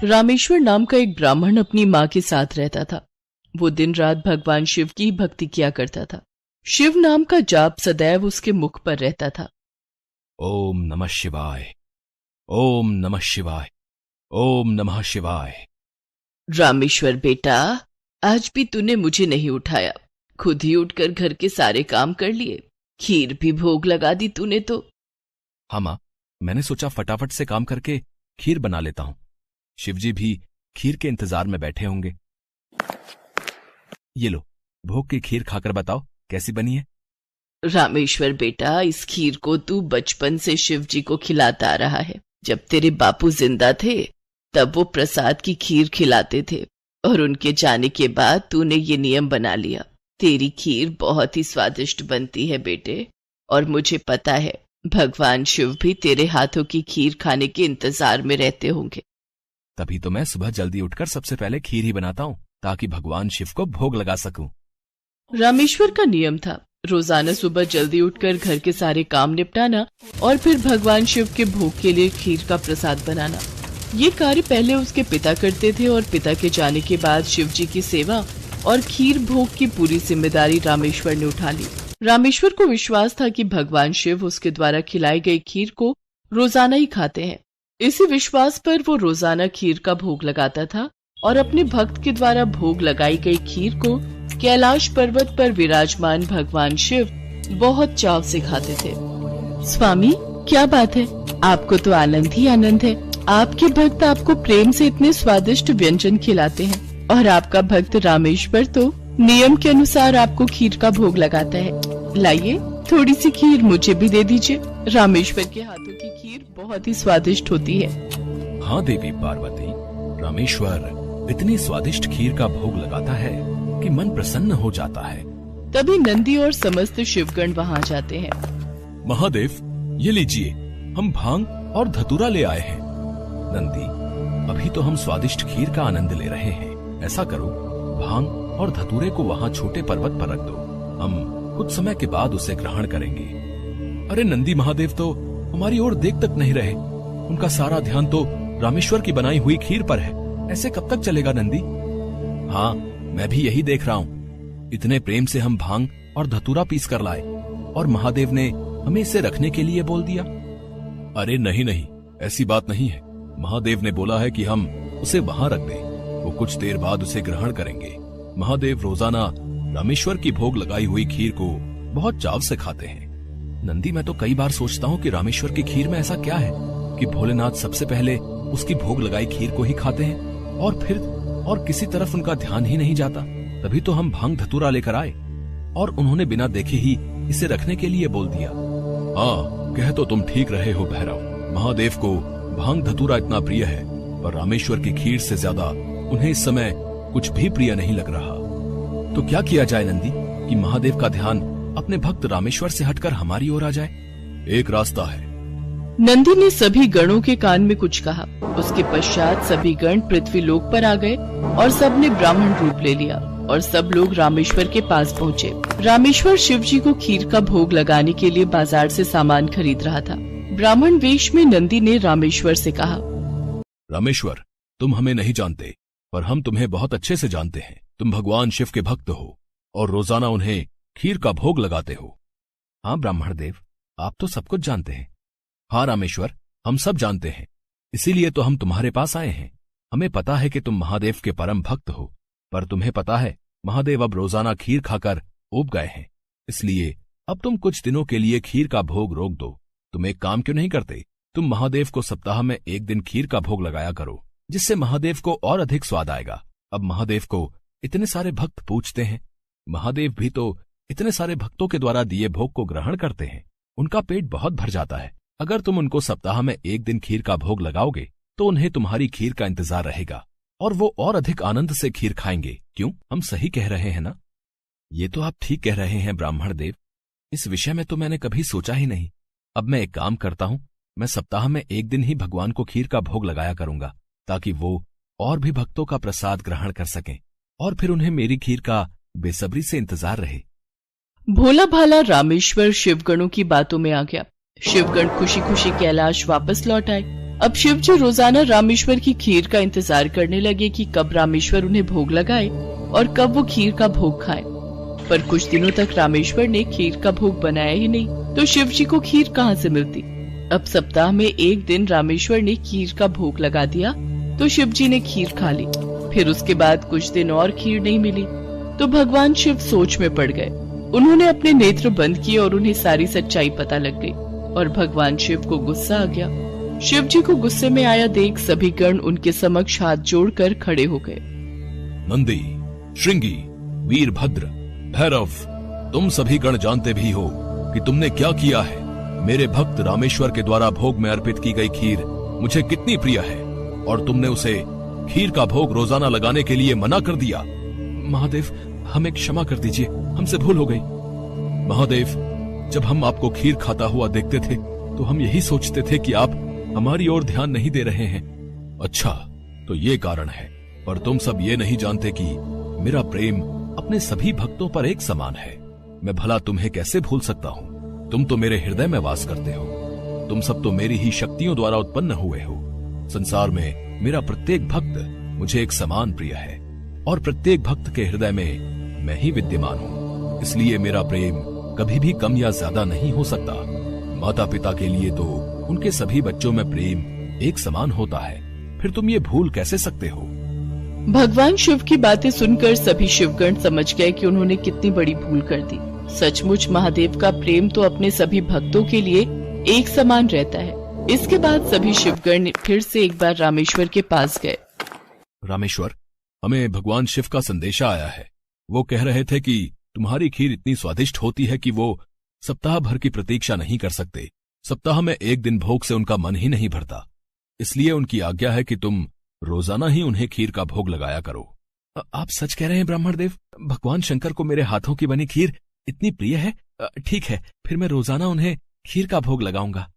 रामेश्वर नाम का एक ब्राह्मण अपनी माँ के साथ रहता था। वो दिन रात भगवान शिव की भक्ति किया करता था। शिव नाम का जाप सदैव उसके मुख पर रहता था। ओम नमः शिवाय, ओम नमः शिवाय, ओम नमः शिवाय। रामेश्वर बेटा, आज भी तूने मुझे नहीं उठाया। खुद ही उठकर घर के सारे काम कर लिए, खीर भी भोग लगा दी तूने तो। हाँ माँ, मैंने सोचा फटाफट से काम करके खीर बना लेता हूं। शिवजी भी खीर के इंतजार में बैठे होंगे। ये लो, भोग की खीर खाकर बताओ कैसी बनी है। रामेश्वर बेटा, इस खीर को तू बचपन से शिवजी को खिलाता आ रहा है। जब तेरे बापू जिंदा थे तब वो प्रसाद की खीर खिलाते थे, और उनके जाने के बाद तूने ये नियम बना लिया। तेरी खीर बहुत ही स्वादिष्ट बनती है बेटे, और मुझे पता है भगवान शिव भी तेरे हाथों की खीर खाने के इंतजार में रहते होंगे। तभी तो मैं सुबह जल्दी उठकर सबसे पहले खीर ही बनाता हूँ, ताकि भगवान शिव को भोग लगा सकूं। रामेश्वर का नियम था रोजाना सुबह जल्दी उठकर घर के सारे काम निपटाना और फिर भगवान शिव के भोग के लिए खीर का प्रसाद बनाना। ये कार्य पहले उसके पिता करते थे, और पिता के जाने के बाद शिव जी की सेवा और खीर भोग की पूरी जिम्मेदारी रामेश्वर ने उठा ली। रामेश्वर को विश्वास था कि भगवान शिव उसके द्वारा खिलाई गई खीर को रोजाना ही खाते हैं। इसी विश्वास पर वो रोजाना खीर का भोग लगाता था, और अपने भक्त के द्वारा भोग लगाई गई खीर को कैलाश पर्वत पर विराजमान भगवान शिव बहुत चाव से खाते थे। स्वामी, क्या बात है, आपको तो आनंद ही आनंद है। आपके भक्त आपको प्रेम से इतने स्वादिष्ट व्यंजन खिलाते हैं, और आपका भक्त रामेश्वर तो नियम के अनुसार आपको खीर का भोग लगाता है। लाइए, थोड़ी सी खीर मुझे भी दे दीजिए। रामेश्वर के हाथों की खीर बहुत ही स्वादिष्ट होती है। हाँ देवी पार्वती, रामेश्वर इतनी स्वादिष्ट खीर का भोग लगाता है कि मन प्रसन्न हो जाता है। तभी नंदी और समस्त शिवगण वहाँ जाते हैं। महादेव, ये लीजिए, हम भांग और धतूरा ले आए हैं। नंदी, अभी तो हम स्वादिष्ट खीर का आनंद ले रहे हैं। ऐसा करो, भांग और धतूरे को वहाँ छोटे पर्वत पर रख दो। हम कुछ समय के बाद उसे ग्रहण करेंगे। अरे नंदी महादेव तो हमारी ओर देख तक नहीं रहे। उनका सारा ध्यान तो रामेश्वर की बनाई हुई खीर पर है। ऐसे कब तक चलेगा नंदी? हाँ, मैं भी यही देख रहा हूँ। इतने प्रेम से हम भांग और धतूरा पीस कर लाए, और महादेव ने हमें इसे रखने के लिए बोल दिया। अरे नहीं नहीं, ऐसी बात नहीं है। महादेव ने बोला है कि हम उसे वहां रख दें। वो कुछ देर बाद उसे ग्रहण करेंगे। महादेव रोजाना रामेश्वर की भोग लगाई हुई खीर को बहुत चाव से खाते हैं। नंदी, मैं तो कई बार सोचता हूँ कि रामेश्वर की खीर में ऐसा क्या है कि भोलेनाथ सबसे पहले उसकी भोग लगाई खीर को ही खाते हैं, और फिर और किसी तरफ उनका ध्यान ही नहीं जाता। तभी तो हम भांग धतूरा लेकर आए, और उन्होंने बिना देखे ही इसे रखने के लिए बोल दिया। हाँ, कह तो तुम ठीक रहे हो भैरव। महादेव को भांग धतूरा इतना प्रिय है, पर रामेश्वर की खीर से ज्यादा उन्हें इस समय कुछ भी प्रिय नहीं लग रहा। तो क्या किया जाए नंदी, कि महादेव का ध्यान अपने भक्त रामेश्वर से हटकर हमारी ओर आ जाए? एक रास्ता है। नंदी ने सभी गणों के कान में कुछ कहा। उसके पश्चात सभी गण पृथ्वी लोक पर आ गए, और सब ने ब्राह्मण रूप ले लिया, और सब लोग रामेश्वर के पास पहुँचे। रामेश्वर शिव जी को खीर का भोग लगाने के लिए बाजार से सामान खरीद रहा था। ब्राह्मण वेश में नंदी ने रामेश्वर से कहा, रामेश्वर, तुम हमें नहीं जानते, पर हम तुम्हें बहुत अच्छे से जानते हैं। तुम भगवान शिव के भक्त हो, और रोजाना उन्हें खीर का भोग लगाते हो। हाँ ब्राह्मण देव, आप तो सब कुछ जानते हैं। हाँ रामेश्वर, हम सब जानते हैं, इसीलिए तो हम तुम्हारे पास आए हैं। हमें पता है कि तुम महादेव के परम भक्त हो, पर तुम्हें पता है महादेव अब रोजाना खीर खाकर ऊब गए हैं। इसलिए अब तुम कुछ दिनों के लिए खीर का भोग रोक दो। तुम एक काम क्यों नहीं करते? तुम महादेव को सप्ताह में एक दिन खीर का भोग लगाया करो, जिससे महादेव को और अधिक स्वाद आएगा। अब महादेव को इतने सारे भक्त पूजते हैं। महादेव भी तो इतने सारे भक्तों के द्वारा दिए भोग को ग्रहण करते हैं। उनका पेट बहुत भर जाता है। अगर तुम उनको सप्ताह में एक दिन खीर का भोग लगाओगे तो उन्हें तुम्हारी खीर का इंतजार रहेगा, और वो और अधिक आनंद से खीर खाएंगे। क्यों, हम सही कह रहे हैं ना? ये तो आप ठीक कह रहे हैं ब्राह्मण देव। इस विषय में तो मैंने कभी सोचा ही नहीं। अब मैं एक काम करता हूँ, मैं सप्ताह में एक दिन ही भगवान को खीर का भोग लगाया करूंगा, ताकि वो और भी भक्तों का प्रसाद ग्रहण कर सकें, और फिर उन्हें मेरी खीर का बेसब्री से इंतजार रहे। भोला भाला रामेश्वर शिवगणों की बातों में आ गया। शिवगण खुशी खुशी कैलाश वापस लौट आए। अब शिव जी रोजाना रामेश्वर की खीर का इंतजार करने लगे कि कब रामेश्वर उन्हें भोग लगाए और कब वो खीर का भोग खाए। पर कुछ दिनों तक रामेश्वर ने खीर का भोग बनाया ही नहीं, तो शिव जी को खीर कहाँ से मिलती। अब सप्ताह में एक दिन रामेश्वर ने खीर का भोग लगा दिया तो शिव जी ने खीर खा ली। फिर उसके बाद कुछ दिन और खीर नहीं मिली तो भगवान शिव सोच में पड़ गए। उन्होंने अपने नेत्र बंद किए और उन्हें सारी सच्चाई पता लग गई और भगवान शिव को गुस्सा आ गया। शिव जी को गुस्से में आया देख सभी गण उनके समक्ष हाथ जोड़कर खड़े हो गए। नंदी, श्रृंगी, वीरभद्र, भैरव, तुम सभी गण जानते भी हो कि तुमने क्या किया है। मेरे भक्त रामेश्वर के द्वारा भोग में अर्पित की गई खीर मुझे कितनी प्रिय है और तुमने उसे खीर का भोग रोजाना लगाने के लिए मना कर दिया। महादेव, हमें क्षमा कर दीजिए, हमसे भूल हो गई। महादेव, जब हम आपको खीर खाता हुआ देखते थे तो हम यही सोचते थे कि आप हमारी ओर ध्यान नहीं दे रहे हैं। अच्छा, तो ये कारण है, पर तुम सब ये नहीं जानते कि मेरा प्रेम अपने सभी भक्तों पर एक समान है। मैं भला तुम्हें कैसे भूल सकता हूँ? तुम तो मेरे हृदय में वास करते हो। तुम सब तो मेरी ही शक्तियों द्वारा उत्पन्न हुए हो। संसार में मेरा प्रत्येक भक्त मुझे एक समान प्रिय है और प्रत्येक भक्त के हृदय में मैं ही विद्यमान हूँ। इसलिए मेरा प्रेम कभी भी कम या ज्यादा नहीं हो सकता। माता पिता के लिए तो उनके सभी बच्चों में प्रेम एक समान होता है, फिर तुम ये भूल कैसे सकते हो? भगवान शिव की बातें सुनकर सभी शिवगण समझ गए कि उन्होंने कितनी बड़ी भूल कर दी। सचमुच महादेव का प्रेम तो अपने सभी भक्तों के लिए एक समान रहता है। इसके बाद सभी शिवगण फिर से एक बार रामेश्वर के पास गए। रामेश्वर, हमें भगवान शिव का संदेशा आया है। वो कह रहे थे कि तुम्हारी खीर इतनी स्वादिष्ट होती है कि वो सप्ताह भर की प्रतीक्षा नहीं कर सकते। सप्ताह में एक दिन भोग से उनका मन ही नहीं भरता। इसलिए उनकी आज्ञा है कि तुम रोजाना ही उन्हें खीर का भोग लगाया करो। आप सच कह रहे हैं ब्राह्मण देव? भगवान शंकर को मेरे हाथों की बनी खीर इतनी प्रिय है? ठीक है, फिर मैं रोजाना उन्हें खीर का भोग लगाऊंगा।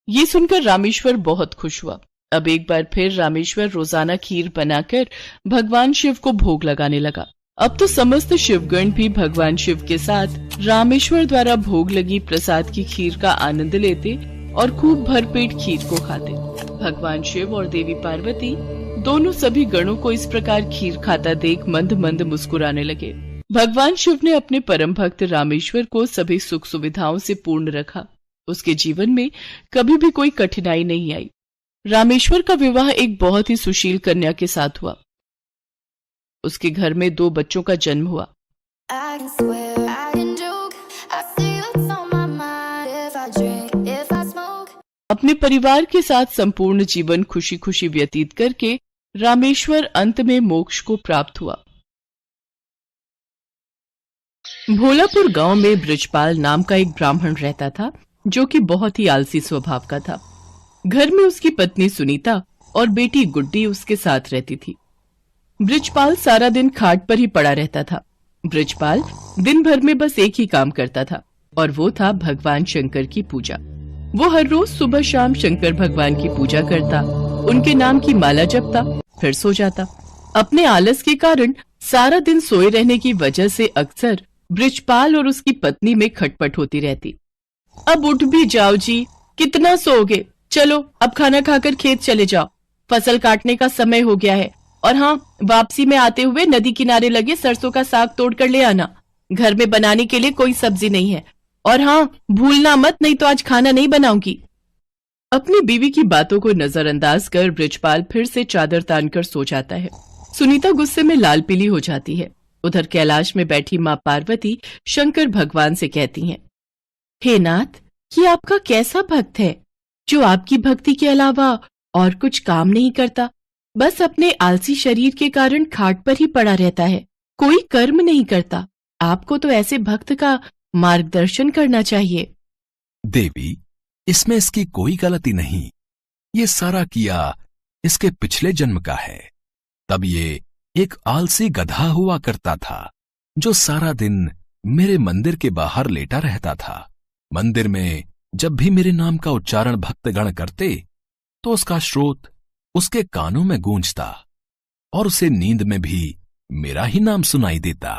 ये सुनकर रामेश्वर बहुत खुश हुआ। अब एक बार फिर रामेश्वर रोजाना खीर बनाकर भगवान शिव को भोग लगाने लगा। अब तो समस्त शिवगण भी भगवान शिव के साथ रामेश्वर द्वारा भोग लगी प्रसाद की खीर का आनंद लेते और खूब भरपेट खीर को खाते। भगवान शिव और देवी पार्वती दोनों सभी गणों को इस प्रकार खीर खाता देख मंद मंद मुस्कुराने लगे। भगवान शिव ने अपने परम भक्त रामेश्वर को सभी सुख सुविधाओं से पूर्ण रखा। उसके जीवन में कभी भी कोई कठिनाई नहीं आई। रामेश्वर का विवाह एक बहुत ही सुशील कन्या के साथ हुआ। उसके घर में 2 बच्चों का जन्म हुआ। अपने परिवार के साथ संपूर्ण जीवन खुशी खुशी व्यतीत करके रामेश्वर अंत में मोक्ष को प्राप्त हुआ। भोलापुर गांव में ब्रजपाल नाम का एक ब्राह्मण रहता था, जो कि बहुत ही आलसी स्वभाव का था। घर में उसकी पत्नी सुनीता और बेटी गुड्डी उसके साथ रहती थी। ब्रजपाल सारा दिन खाट पर ही पड़ा रहता था। ब्रजपाल दिन भर में बस एक ही काम करता था और वो था भगवान शंकर की पूजा। वो हर रोज सुबह शाम शंकर भगवान की पूजा करता, उनके नाम की माला जपता, फिर सो जाता। अपने आलस के कारण सारा दिन सोए रहने की वजह से अक्सर ब्रजपाल और उसकी पत्नी में खटपट होती रहती। अब उठ भी जाओ जी, कितना सोओगे? चलो अब खाना खाकर खेत चले जाओ, फसल काटने का समय हो गया है। और हाँ, वापसी में आते हुए नदी किनारे लगे सरसों का साग तोड़ कर ले आना। घर में बनाने के लिए कोई सब्जी नहीं है। और हाँ, भूलना मत, नहीं तो आज खाना नहीं बनाऊंगी। अपनी बीवी की बातों को नजरअंदाज कर ब्रजपाल फिर से चादर तानकर सो जाता है। सुनीता गुस्से में लाल पीली हो जाती है। उधर कैलाश में बैठी माँ पार्वती शंकर भगवान से कहती हैं, हे नाथ, ये आपका कैसा भक्त है जो आपकी भक्ति के अलावा और कुछ काम नहीं करता, बस अपने आलसी शरीर के कारण खाट पर ही पड़ा रहता है, कोई कर्म नहीं करता। आपको तो ऐसे भक्त का मार्गदर्शन करना चाहिए। देवी, इसमें इसकी कोई गलती नहीं। ये सारा किया इसके पिछले जन्म का है। तब ये एक आलसी गधा हुआ करता था जो सारा दिन मेरे मंदिर के बाहर लेटा रहता था। मंदिर में जब भी मेरे नाम का उच्चारण भक्तगण करते तो उसका स्रोत उसके कानों में गूंजता और उसे नींद में भी मेरा ही नाम सुनाई देता।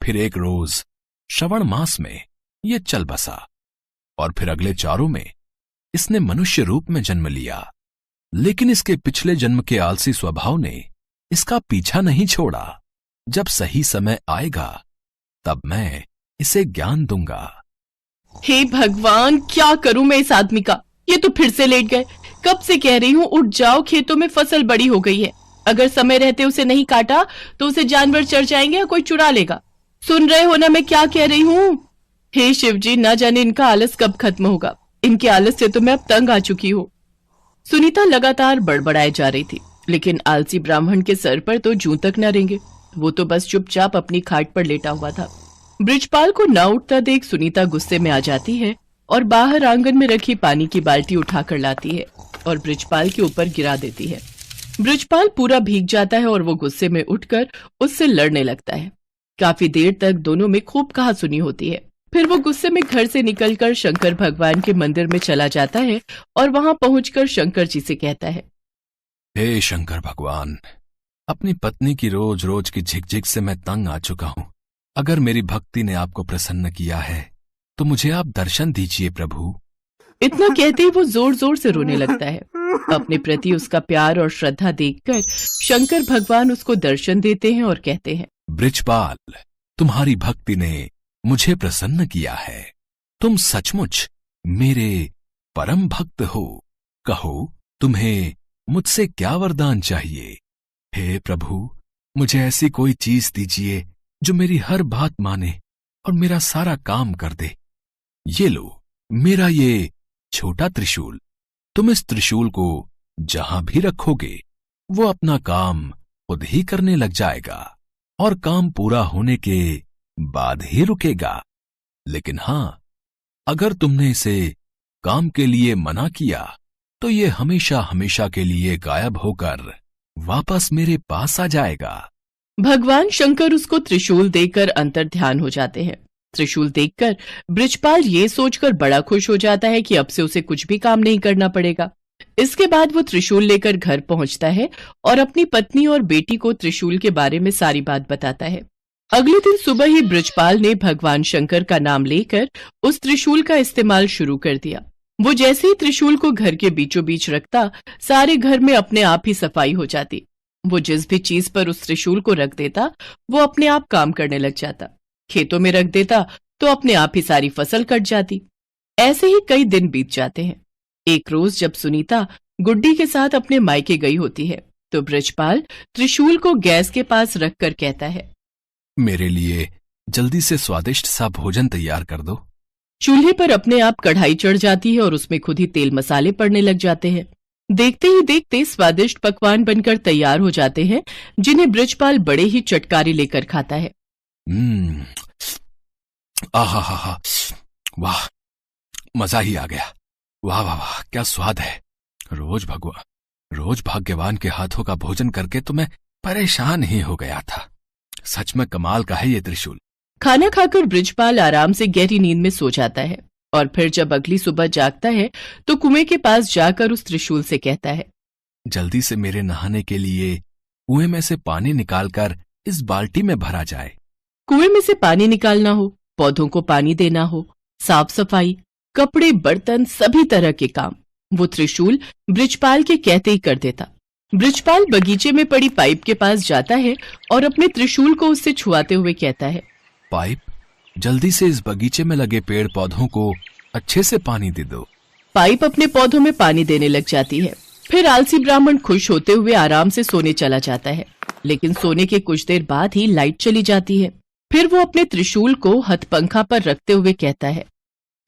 फिर एक रोज श्रवण मास में ये चल बसा और फिर अगले चारों में इसने मनुष्य रूप में जन्म लिया। लेकिन इसके पिछले जन्म के आलसी स्वभाव ने इसका पीछा नहीं छोड़ा। जब सही समय आएगा तब मैं इसे ज्ञान दूंगा। हे भगवान, क्या करूं मैं इस आदमी का? ये तो फिर से लेट गए। कब से कह रही हूँ उठ जाओ, खेतों में फसल बड़ी हो गई है। अगर समय रहते उसे नहीं काटा तो उसे जानवर चढ़ जाएंगे या कोई चुरा लेगा। सुन रहे हो ना मैं क्या कह रही हूँ? हे शिव जी, ना जाने इनका आलस कब खत्म होगा। इनके आलस से तो मैं अब तंग आ चुकी हूँ। सुनीता लगातार बड़बड़ाए जा रही थी, लेकिन आलसी ब्राह्मण के सर पर तो जूं तक न रेंगे। वो तो बस चुपचाप अपनी खाट पर लेटा हुआ था। बृजपाल को ना उठता देख सुनीता गुस्से में आ जाती है और बाहर आंगन में रखी पानी की बाल्टी उठाकर लाती है और बृजपाल के ऊपर गिरा देती है। बृजपाल पूरा भीग जाता है और वो गुस्से में उठकर उससे लड़ने लगता है। काफी देर तक दोनों में खूब कहासुनी होती है। फिर वो गुस्से में घर से निकलकर शंकर भगवान के मंदिर में चला जाता है और वहां पहुंचकर शंकर जी से कहता है, हे शंकर भगवान, अपनी पत्नी की रोज रोज की झिकझिक से मैं तंग आ चुका हूं। अगर मेरी भक्ति ने आपको प्रसन्न किया है तो मुझे आप दर्शन दीजिए प्रभु। इतना कहते ही वो जोर जोर से रोने लगता है। अपने प्रति उसका प्यार और श्रद्धा देखकर शंकर भगवान उसको दर्शन देते हैं और कहते हैं, बृजपाल, तुम्हारी भक्ति ने मुझे प्रसन्न किया है। तुम सचमुच मेरे परम भक्त हो। कहो, तुम्हें मुझसे क्या वरदान चाहिए? हे प्रभु, मुझे ऐसी कोई चीज दीजिए जो मेरी हर बात माने और मेरा सारा काम कर दे। ये लो मेरा ये छोटा त्रिशूल। तुम इस त्रिशूल को जहां भी रखोगे वो अपना काम खुद ही करने लग जाएगा और काम पूरा होने के बाद ही रुकेगा। लेकिन हां, अगर तुमने इसे काम के लिए मना किया तो ये हमेशा हमेशा के लिए गायब होकर वापस मेरे पास आ जाएगा। भगवान शंकर उसको त्रिशूल देकर अंतर्ध्यान हो जाते हैं। त्रिशूल देखकर बृजपाल ये सोचकर बड़ा खुश हो जाता है कि अब से उसे कुछ भी काम नहीं करना पड़ेगा। इसके बाद वो त्रिशूल लेकर घर पहुंचता है और अपनी पत्नी और बेटी को त्रिशूल के बारे में सारी बात बताता है। अगले दिन सुबह ही बृजपाल ने भगवान शंकर का नाम लेकर उस त्रिशूल का इस्तेमाल शुरू कर दिया। वो जैसे ही त्रिशूल को घर के बीचों बीच रखता, सारे घर में अपने आप ही सफाई हो जाती। वो जिस भी चीज पर उस त्रिशूल को रख देता वो अपने आप काम करने लग जाता। खेतों में रख देता तो अपने आप ही सारी फसल कट जाती। ऐसे ही कई दिन बीत जाते हैं। एक रोज जब सुनीता गुड्डी के साथ अपने मायके गई होती है तो बृजपाल त्रिशूल को गैस के पास रखकर कहता है, मेरे लिए जल्दी से स्वादिष्ट सा भोजन तैयार कर दो। चूल्हे पर अपने आप कढ़ाई चढ़ जाती है और उसमें खुद ही तेल मसाले पड़ने लग जाते हैं। देखते ही देखते स्वादिष्ट पकवान बनकर तैयार हो जाते हैं, जिन्हें बृजपाल बड़े ही चटकारे लेकर खाता है। आहा हा हा, वाह, मजा ही आ गया। वाह वाह वाह, क्या स्वाद है। रोज भाग्यवान के हाथों का भोजन करके तो मैं परेशान ही हो गया था। सच में कमाल का है ये त्रिशूल। खाना खाकर बृजपाल आराम से गहरी नींद में सो जाता है और फिर जब अगली सुबह जागता है तो कुएं के पास जाकर उस त्रिशूल से कहता है, जल्दी से मेरे नहाने के लिए कुएं में से पानी निकालकर इस बाल्टी में भरा जाए। कुएं में से पानी निकालना हो, पौधों को पानी देना हो, साफ सफाई, कपड़े, बर्तन, सभी तरह के काम वो त्रिशूल बृजपाल के कहते ही कर देता। बृजपाल बगीचे में पड़ी पाइप के पास जाता है और अपने त्रिशूल को उससे छुआते हुए कहता है, पाइप, जल्दी से इस बगीचे में लगे पेड़ पौधों को अच्छे से पानी दे दो। पाइप अपने पौधों में पानी देने लग जाती है। फिर आलसी ब्राह्मण खुश होते हुए आराम से सोने चला जाता है, लेकिन सोने के कुछ देर बाद ही लाइट चली जाती है। फिर वो अपने त्रिशूल को हथपंखा पर रखते हुए कहता है,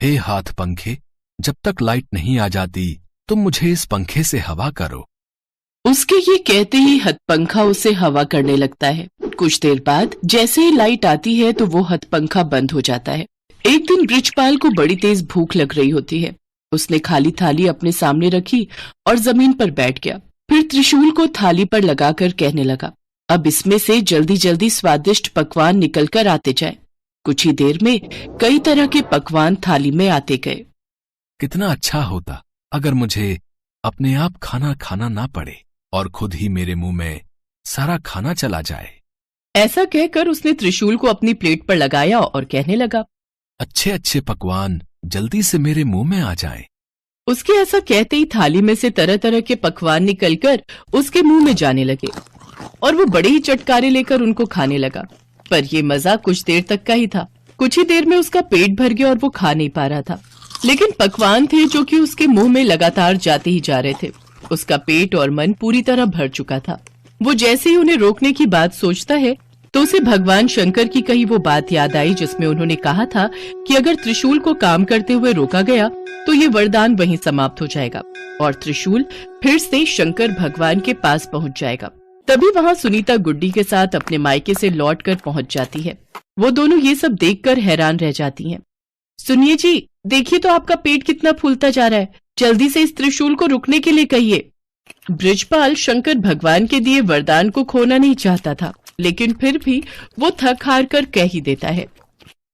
हे हाथ पंखे, जब तक लाइट नहीं आ जाती तुम मुझे इस पंखे से हवा करो। उसके ये कहते ही हथपंखा उसे हवा करने लगता है। कुछ देर बाद जैसे ही लाइट आती है तो वो हथपंखा बंद हो जाता है। एक दिन बृजपाल को बड़ी तेज भूख लग रही होती है। उसने खाली थाली अपने सामने रखी और जमीन पर बैठ गया। फिर त्रिशूल को थाली पर लगाकर कहने लगा, अब इसमें से जल्दी जल्दी स्वादिष्ट पकवान निकल कर आते जाए। कुछ ही देर में कई तरह के पकवान थाली में आते गए। कितना अच्छा होता अगर मुझे अपने आप खाना खाना ना पड़े और खुद ही मेरे मुंह में सारा खाना चला जाए। ऐसा कहकर उसने त्रिशूल को अपनी प्लेट पर लगाया और कहने लगा, अच्छे अच्छे पकवान जल्दी से मेरे मुंह में आ जाएं। उसके ऐसा कहते ही थाली में से तरह तरह के पकवान निकलकर उसके मुंह में जाने लगे और वो बड़े ही चटकारे लेकर उनको खाने लगा। पर ये मजा कुछ देर तक का ही था। कुछ ही देर में उसका पेट भर गया और वो खा नहीं पा रहा था। लेकिन पकवान थे जो कि उसके मुंह में लगातार जाते ही जा रहे थे। उसका पेट और मन पूरी तरह भर चुका था। वो जैसे ही उन्हें रोकने की बात सोचता है तो उसे भगवान शंकर की कही वो बात याद आई जिसमें उन्होंने कहा था कि अगर त्रिशूल को काम करते हुए रोका गया तो ये वरदान वहीं समाप्त हो जाएगा और त्रिशूल फिर से शंकर भगवान के पास पहुंच जाएगा। तभी वहां सुनीता गुड्डी के साथ अपने मायके से लौटकर पहुंच जाती है। वो दोनों ये सब देखकर हैरान रह जाती हैं। सुनिए जी, देखिए तो आपका पेट कितना फूलता जा रहा है, जल्दी से इस त्रिशूल को रुकने के लिए कहिए। बृजपाल शंकर भगवान के दिए वरदान को खोना नहीं चाहता था, लेकिन फिर भी वो थक हार कर कह ही देता है,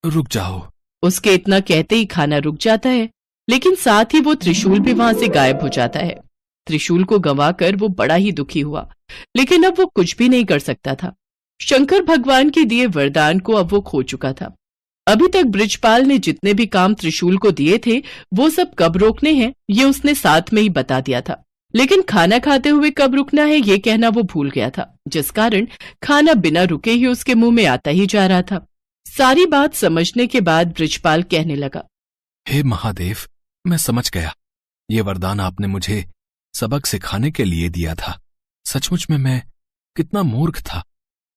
रुक जाओ। उसके इतना कहते ही खाना रुक जाता है, लेकिन साथ ही वो त्रिशूल भी वहां से गायब हो जाता है। त्रिशूल को गंवाकर वो बड़ा ही दुखी हुआ, लेकिन अब वो कुछ भी नहीं कर सकता था। शंकर भगवान के दिए वरदान को अब वो खो चुका था। अभी तक बृजपाल ने जितने भी काम त्रिशूल को दिए थे वो सब कब रोकने हैं ये उसने साथ में ही बता दिया था, लेकिन खाना खाते हुए कब रुकना है ये कहना वो भूल गया था, जिस कारण खाना बिना रुके ही उसके मुंह में आता ही जा रहा था। सारी बात समझने के बाद बृजपाल कहने लगा, हे महादेव, मैं समझ गया। ये वरदान आपने मुझे सबक सिखाने के लिए दिया था। सचमुच में मैं कितना मूर्ख था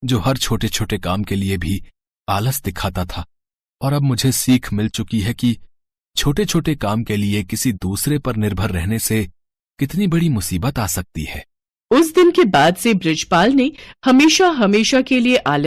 जो हर छोटे छोटे काम के लिए भी आलस दिखाता था, और अब मुझे सीख मिल चुकी है कि छोटे छोटे काम के लिए किसी दूसरे पर निर्भर रहने से कितनी बड़ी मुसीबत आ सकती है। उस दिन के बाद से बृजपाल ने हमेशा हमेशा के लिए आलस